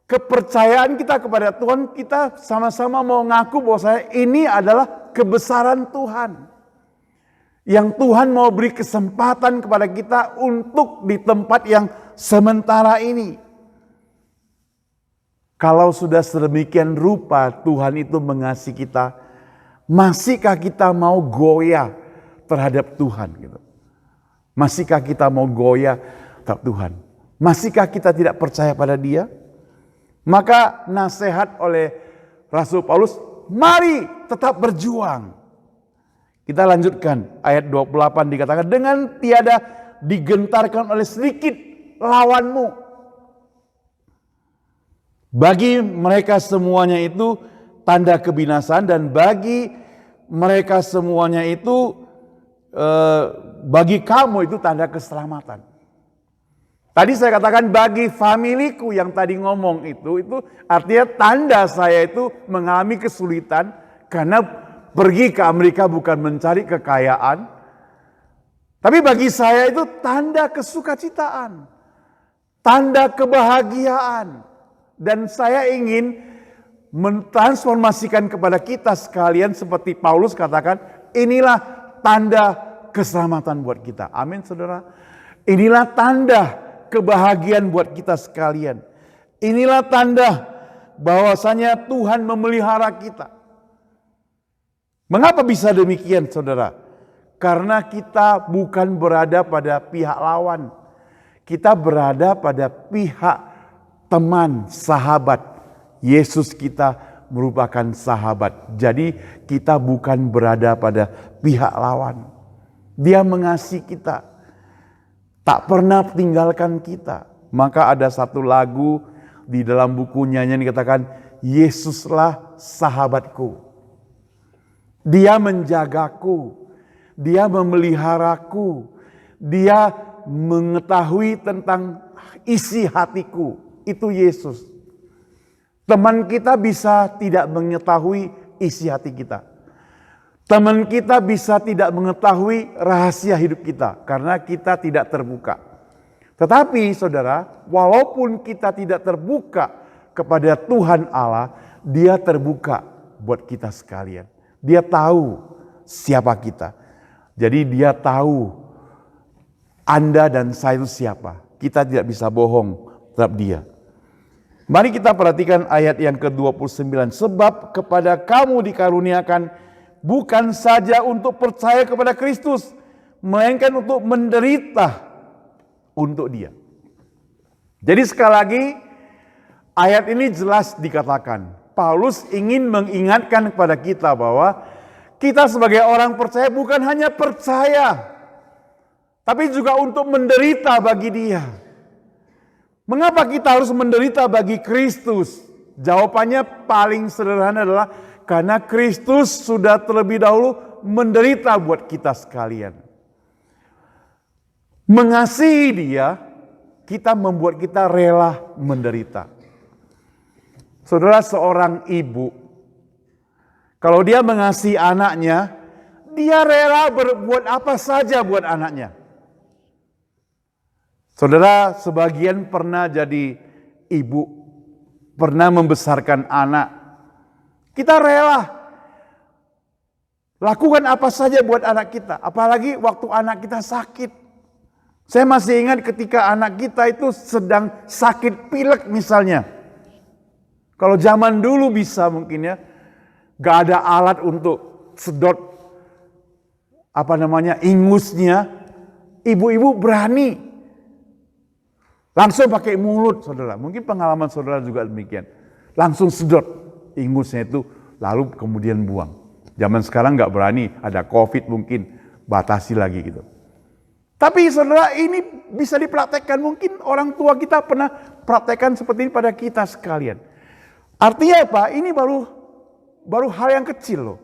kepercayaan kita kepada Tuhan, kita sama-sama mau ngaku bahwa ini adalah kebesaran Tuhan. Yang Tuhan mau beri kesempatan kepada kita untuk di tempat yang sementara ini. Kalau sudah sedemikian rupa Tuhan itu mengasihi kita, masihkah kita mau goyah terhadap Tuhan? Gitu. Masihkah kita mau goyah terhadap Tuhan? Masihkah kita tidak percaya pada Dia? Maka nasihat oleh Rasul Paulus, mari tetap berjuang. Kita lanjutkan ayat 28 dikatakan, dengan tiada digentarkan oleh sedikit lawanmu. Bagi mereka semuanya itu tanda kebinasaan, dan bagi mereka semuanya itu bagi kamu itu tanda keselamatan. Tadi saya katakan bagi familiku yang tadi ngomong itu artinya tanda saya itu mengalami kesulitan karena pergi ke Amerika bukan mencari kekayaan, tapi bagi saya itu tanda kesukacitaan, tanda kebahagiaan. Dan saya ingin mentransformasikan kepada kita sekalian seperti Paulus katakan, inilah tanda keselamatan buat kita. Amin saudara. Inilah tanda kebahagiaan buat kita sekalian. Inilah tanda bahwasanya Tuhan memelihara kita. Mengapa bisa demikian saudara? Karena kita bukan berada pada pihak lawan. Kita berada pada pihak teman, sahabat. Yesus kita merupakan sahabat. Jadi kita bukan berada pada pihak lawan. Dia mengasihi kita. Tak pernah tinggalkan kita. Maka ada satu lagu di dalam buku nyanyian dikatakan, Yesuslah sahabatku. Dia menjagaku. Dia memeliharaku. Dia mengetahui tentang isi hatiku. Itu Yesus. Teman kita bisa tidak mengetahui isi hati kita. Teman kita bisa tidak mengetahui rahasia hidup kita karena kita tidak terbuka. Tetapi saudara, walaupun kita tidak terbuka kepada Tuhan Allah, Dia terbuka buat kita sekalian. Dia tahu siapa kita. Jadi Dia tahu Anda dan saya itu siapa. Kita tidak bisa bohong terhadap Dia. Mari kita perhatikan ayat yang ke-29. Sebab kepada kamu dikaruniakan bukan saja untuk percaya kepada Kristus, melainkan untuk menderita untuk Dia. Jadi sekali lagi, ayat ini jelas dikatakan. Paulus ingin mengingatkan kepada kita bahwa kita sebagai orang percaya bukan hanya percaya, tapi juga untuk menderita bagi Dia. Mengapa kita harus menderita bagi Kristus? Jawabannya paling sederhana adalah karena Kristus sudah terlebih dahulu menderita buat kita sekalian. Mengasihi Dia, kita membuat kita rela menderita. Saudara, seorang ibu, kalau dia mengasihi anaknya, dia rela berbuat apa saja buat anaknya. Saudara, sebagian pernah jadi ibu, pernah membesarkan anak. Kita rela lakukan apa saja buat anak kita, apalagi waktu anak kita sakit. Saya masih ingat ketika anak kita itu sedang sakit pilek misalnya. Kalau zaman dulu bisa mungkin ya, gak ada alat untuk sedot ingusnya. Ibu-ibu berani langsung pakai mulut, saudara. Mungkin pengalaman saudara juga demikian. Langsung sedot ingusnya itu, lalu kemudian buang. Zaman sekarang gak berani, ada COVID mungkin, batasi lagi gitu. Tapi saudara, ini bisa dipraktekkan. Mungkin orang tua kita pernah praktekkan seperti ini pada kita sekalian. Artinya apa? Ini baru hal yang kecil loh.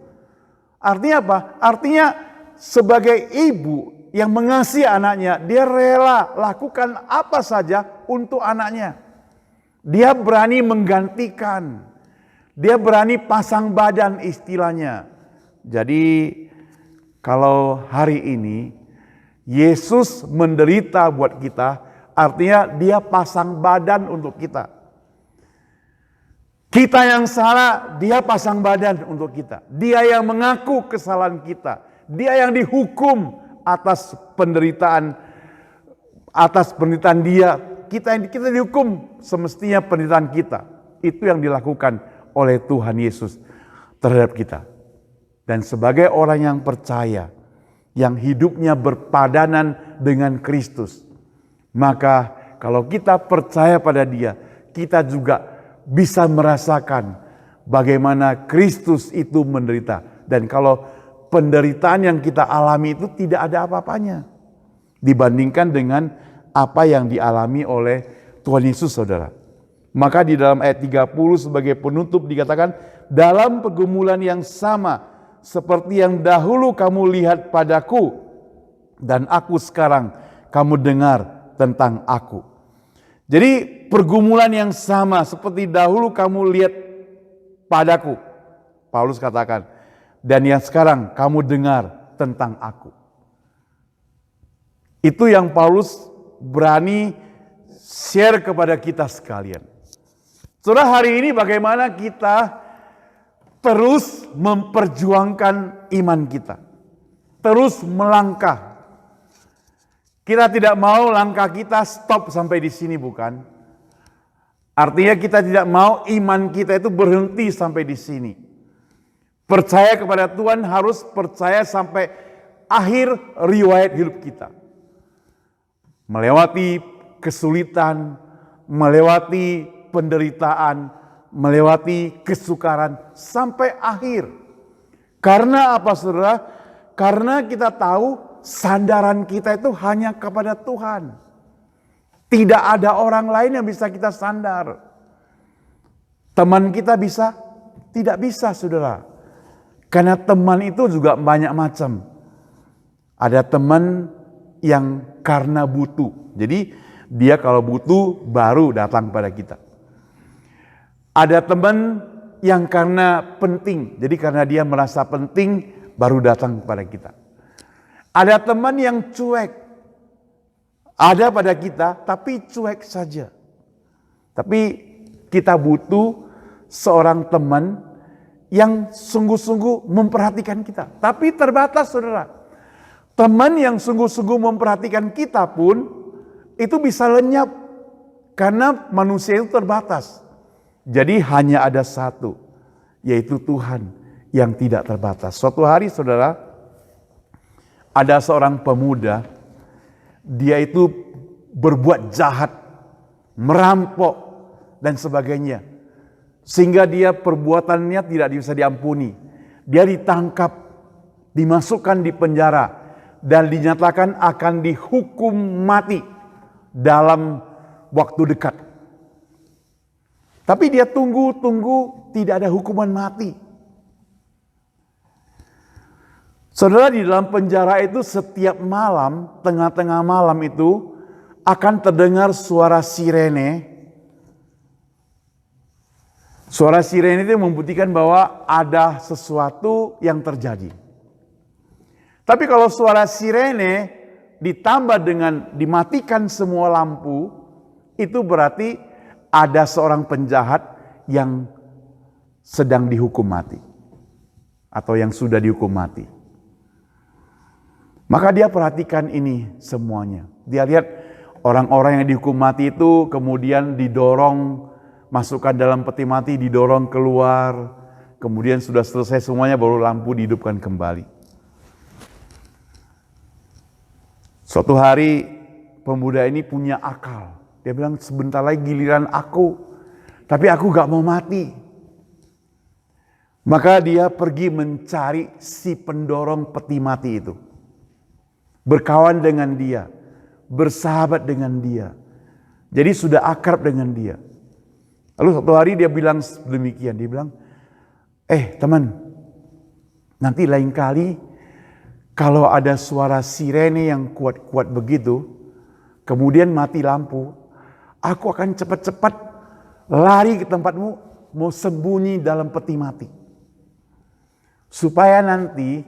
Artinya apa? Artinya sebagai ibu yang mengasihi anaknya, dia rela lakukan apa saja untuk anaknya. Dia berani menggantikan. Dia berani pasang badan istilahnya. Jadi kalau hari ini Yesus menderita buat kita, artinya Dia pasang badan untuk kita. Kita yang salah, Dia pasang badan untuk kita. Dia yang mengaku kesalahan kita. Dia yang dihukum atas penderitaan Dia. Kita dihukum semestinya penderitaan kita. Itu yang dilakukan oleh Tuhan Yesus terhadap kita. Dan sebagai orang yang percaya, yang hidupnya berpadanan dengan Kristus, maka kalau kita percaya pada Dia, kita juga bisa merasakan bagaimana Kristus itu menderita. Dan kalau penderitaan yang kita alami itu tidak ada apa-apanya dibandingkan dengan apa yang dialami oleh Tuhan Yesus, saudara. Maka di dalam ayat 30 sebagai penutup dikatakan, dalam pergumulan yang sama seperti yang dahulu kamu lihat padaku dan aku sekarang kamu dengar tentang aku. Jadi pergumulan yang sama seperti dahulu kamu lihat padaku, Paulus katakan, dan yang sekarang kamu dengar tentang aku. Itu yang Paulus berani share kepada kita sekalian. Saudara, hari ini bagaimana kita terus memperjuangkan iman kita, terus melangkah. Kita tidak mau langkah kita stop sampai di sini, bukan? Artinya kita tidak mau iman kita itu berhenti sampai di sini. Percaya kepada Tuhan harus percaya sampai akhir riwayat hidup kita. Melewati kesulitan, melewati penderitaan, melewati kesukaran sampai akhir. Karena apa, saudara? Karena kita tahu sandaran kita itu hanya kepada Tuhan. Tidak ada orang lain yang bisa kita sandar. Teman kita bisa? Tidak bisa, saudara. Karena teman itu juga banyak macam. Ada teman yang karena butuh. Jadi dia kalau butuh baru datang pada kita. Ada teman yang karena penting. Jadi karena dia merasa penting baru datang kepada kita. Ada teman yang cuek. Ada pada kita tapi cuek saja. Tapi kita butuh seorang teman yang sungguh-sungguh memperhatikan kita. Tapi terbatas, saudara. Teman yang sungguh-sungguh memperhatikan kita pun itu bisa lenyap. Karena manusia itu terbatas. Jadi hanya ada satu, yaitu Tuhan yang tidak terbatas. Suatu hari, saudara, ada seorang pemuda, dia itu berbuat jahat, merampok, dan sebagainya. Sehingga dia perbuatannya tidak bisa diampuni. Dia ditangkap, dimasukkan di penjara, dan dinyatakan akan dihukum mati dalam waktu dekat. Tapi dia tunggu, tidak ada hukuman mati. Saudara, di dalam penjara itu setiap malam, tengah-tengah malam itu akan terdengar suara sirene. Suara sirene itu membuktikan bahwa ada sesuatu yang terjadi. Tapi kalau suara sirene ditambah dengan dimatikan semua lampu, itu berarti ada seorang penjahat yang sedang dihukum mati. Atau yang sudah dihukum mati. Maka dia perhatikan ini semuanya. Dia lihat orang-orang yang dihukum mati itu kemudian didorong, masukkan dalam peti mati, didorong keluar. Kemudian sudah selesai semuanya baru lampu dihidupkan kembali. Suatu hari pemuda ini punya akal. Dia bilang, sebentar lagi giliran aku. Tapi aku gak mau mati. Maka dia pergi mencari si pendorong peti mati itu. Berkawan dengan dia. Bersahabat dengan dia. Jadi sudah akrab dengan dia. Lalu suatu hari dia bilang demikian. Dia bilang, teman, nanti lain kali kalau ada suara sirene yang kuat-kuat begitu, kemudian mati lampu, aku akan cepat-cepat lari ke tempatmu, mau sembunyi dalam peti mati. Supaya nanti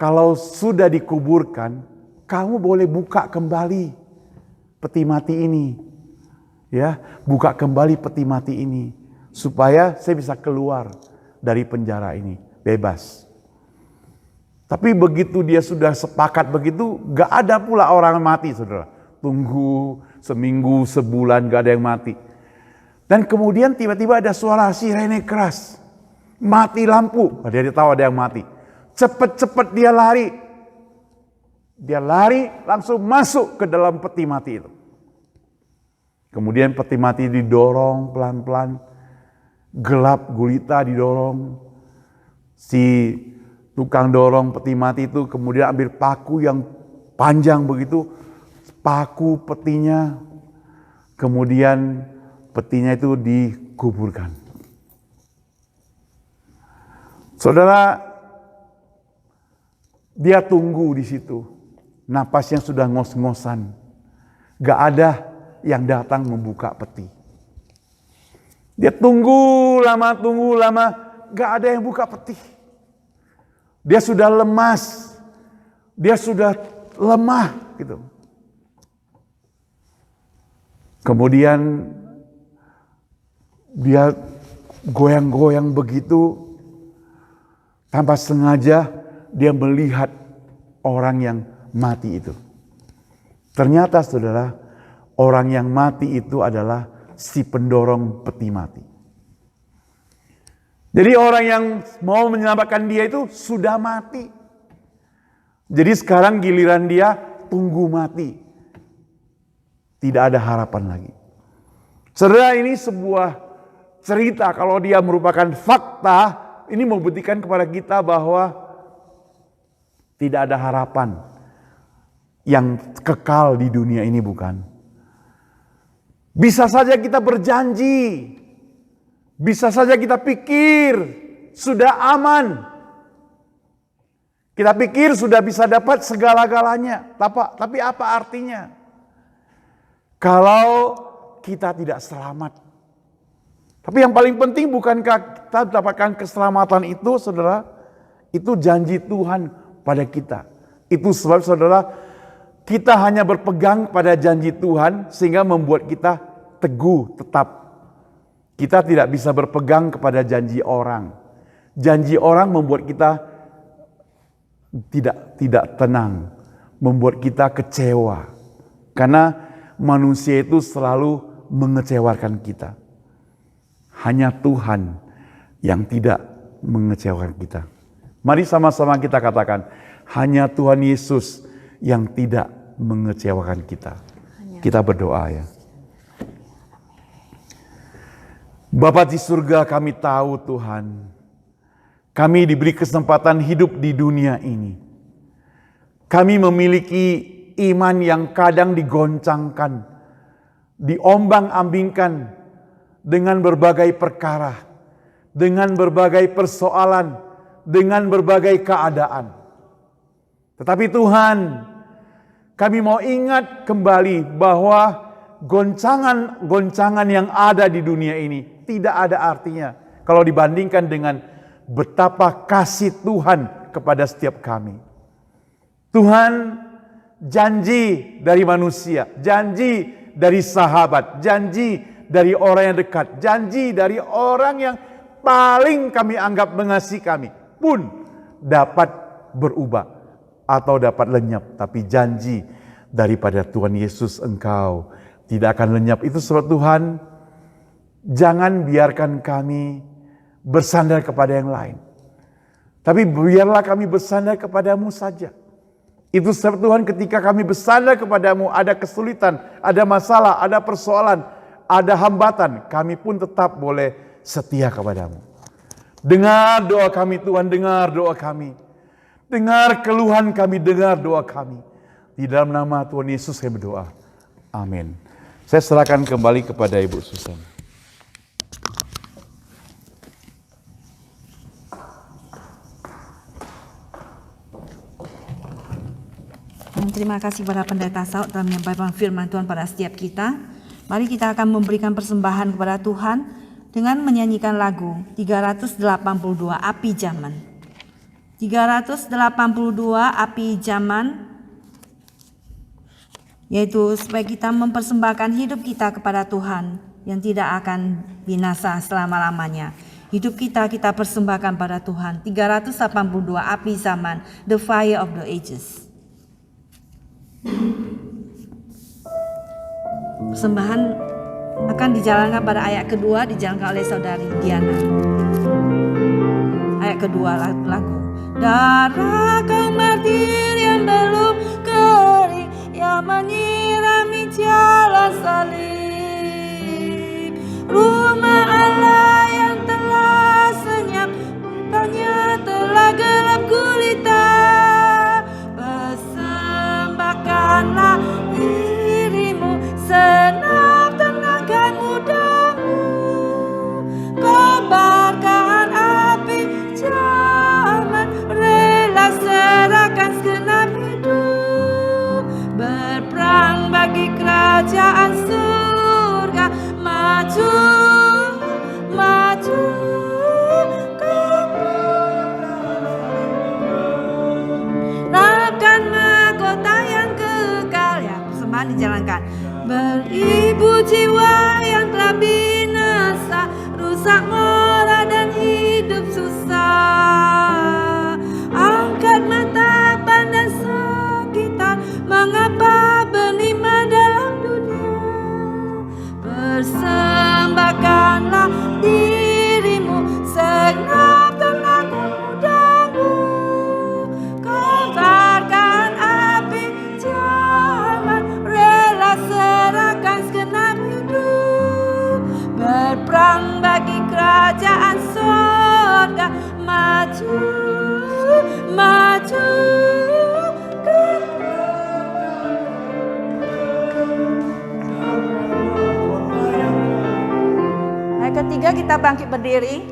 kalau sudah dikuburkan, kamu boleh buka kembali peti mati ini. Ya, buka kembali peti mati ini. Supaya saya bisa keluar dari penjara ini, bebas. Tapi begitu dia sudah sepakat begitu, gak ada pula orang mati, saudara. Tunggu seminggu, sebulan gak ada yang mati. Dan kemudian tiba-tiba ada suara sirene keras. Mati lampu. Dia tahu ada yang mati. Cepat-cepat dia lari. Dia lari langsung masuk ke dalam peti mati itu. Kemudian peti mati didorong pelan-pelan. Gelap gulita didorong. Si tukang dorong peti mati itu kemudian ambil paku yang panjang begitu. Paku petinya. Kemudian petinya itu dikuburkan. Saudara, dia tunggu di situ. Napasnya sudah ngos-ngosan. Gak ada yang datang membuka peti. Dia tunggu lama. Gak ada yang buka peti. Dia sudah lemas. Dia sudah lemah gitu. Kemudian dia goyang-goyang begitu. Tanpa sengaja dia melihat orang yang mati itu. Ternyata saudara, orang yang mati itu adalah si pendorong peti mati. Jadi orang yang mau menyelamatkan dia itu sudah mati. Jadi sekarang giliran dia tunggu mati. Tidak ada harapan lagi. Saudara, ini sebuah cerita, kalau dia merupakan fakta, ini membuktikan kepada kita bahwa tidak ada harapan yang kekal di dunia ini, bukan? Bisa saja kita berjanji, bisa saja kita pikir sudah aman. Kita pikir sudah bisa dapat segala-galanya. Tapi apa artinya? Kalau kita tidak selamat. Tapi yang paling penting bukankah kita dapatkan keselamatan itu, saudara? Itu janji Tuhan pada kita. Itu sebab, saudara, kita hanya berpegang pada janji Tuhan sehingga membuat kita teguh tetap. Kita tidak bisa berpegang kepada janji orang. Janji orang membuat kita tidak tenang, membuat kita kecewa. Karena manusia itu selalu mengecewakan kita. Hanya Tuhan yang tidak mengecewakan kita. Mari sama-sama kita katakan, hanya Tuhan Yesus yang tidak mengecewakan kita. Kita berdoa ya. Bapa di surga, kami tahu Tuhan, kami diberi kesempatan hidup di dunia ini. Kami memiliki iman yang kadang digoncangkan, diombang-ambingkan dengan berbagai perkara, dengan berbagai persoalan, dengan berbagai keadaan. Tetapi Tuhan, kami mau ingat kembali bahwa goncangan-goncangan yang ada di dunia ini tidak ada artinya kalau dibandingkan dengan betapa kasih Tuhan kepada setiap kami. Tuhan, janji dari manusia, janji dari sahabat, janji dari orang yang dekat, janji dari orang yang paling kami anggap mengasihi kami pun dapat berubah atau dapat lenyap. Tapi janji daripada Tuhan Yesus, Engkau tidak akan lenyap. Itu sebab Tuhan, jangan biarkan kami bersandar kepada yang lain. Tapi biarlah kami bersandar kepadamu saja. Itu sebab Tuhan, ketika kami bersandar kepadamu, ada kesulitan, ada masalah, ada persoalan, ada hambatan, kami pun tetap boleh setia kepadamu. Dengar doa kami Tuhan, dengar doa kami. Dengar keluhan kami, dengar doa kami. Di dalam nama Tuhan Yesus saya berdoa. Amin. Saya serahkan kembali kepada Ibu Susan. Terima kasih kepada Pendeta Saud telah menyampaikan firman Tuhan pada setiap kita. Mari kita akan memberikan persembahan kepada Tuhan dengan menyanyikan lagu 382 Api Zaman. 382 Api Zaman, yaitu supaya kita mempersembahkan hidup kita kepada Tuhan yang tidak akan binasa selama-lamanya. Hidup kita persembahkan pada Tuhan. 382 Api Zaman, The Fire of the Ages. Persembahan akan dijalankan pada ayat kedua, dijalankan oleh saudari Diana. Ayat kedua lagu. Darah kaum martir yang belum kering, yang menyirami jalan salib. Rumah Allah yang telah senyap, hutannya telah gelap gulita. Persembahkanlah dirimu, senap tenangkan mudamu. Kobarkan api zaman, rela serahkan segenap hidup. Berperang bagi kerajaan surga, maju, maju. Napkan mahkota yang kekal, ya persembahan dijalankan. Beribu jiwa yang telah binasa, rusak marah dan hidup susah. Angkat mata pandang sekitar, mengapa berlima dalam dunia. Persembahkanlah dirimu, segenap tenaga mudamu. Kobarkan api zaman, rela serahkan segenap hidup. Berperang bagi kerajaan surga, maju, maju. Ayat ketiga, kita bangkit berdiri.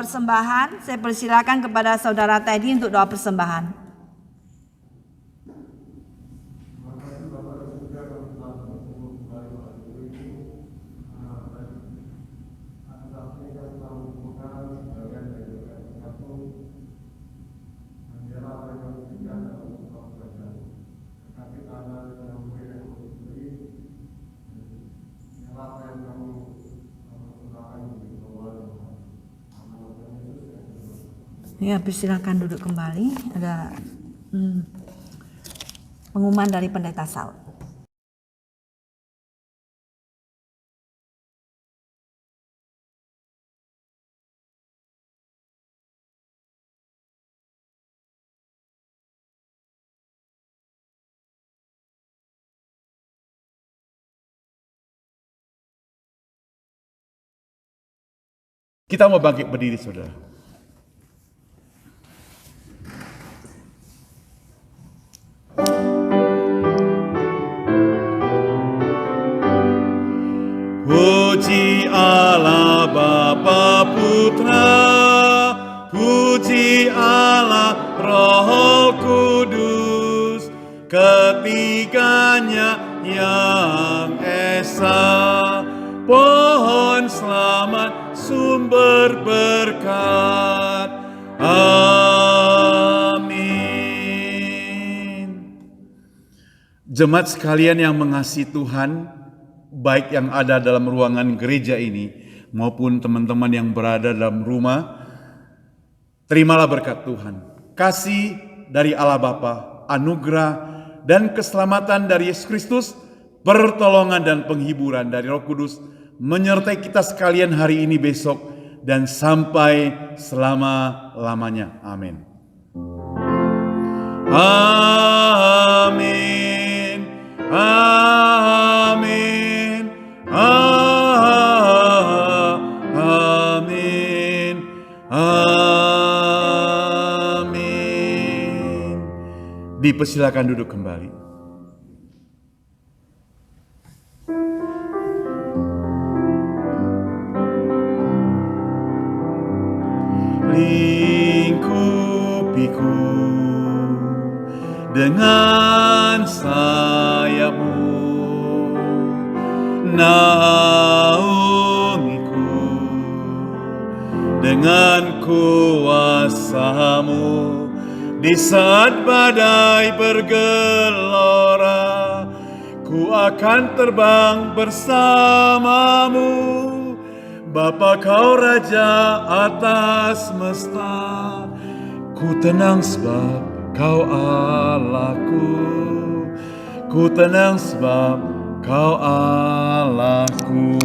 persembahan. Saya persilakan kepada Saudara Teddy untuk doa persembahan. Ya, persilakan duduk kembali. Ada pengumuman dari Pendeta Saud. Kita mau bangkit berdiri, saudara. Puji Allah Bapa Putra, puji Allah Roh Kudus, ketiganya yang esa. Pohon selamat, sumber berkat. Amin. Jemaat sekalian yang mengasihi Tuhan, baik yang ada dalam ruangan gereja ini maupun teman-teman yang berada dalam rumah, terimalah berkat Tuhan. Kasih dari Allah Bapa, anugerah dan keselamatan dari Yesus Kristus, pertolongan dan penghiburan dari Roh Kudus menyertai kita sekalian hari ini, besok, dan sampai selama-lamanya. Amin. Amin. Amin. Amin. Amin. Dipersilakan duduk kembali. Lingkupiku dengan sayapmu, naungiku dengan kuasa-Mu. Di saat badai bergelora, ku akan terbang bersama-Mu. Bapa, Kau Raja atas semesta, ku tenang sebab Kau Allahku. Ku tenang sebab Kau Allahku.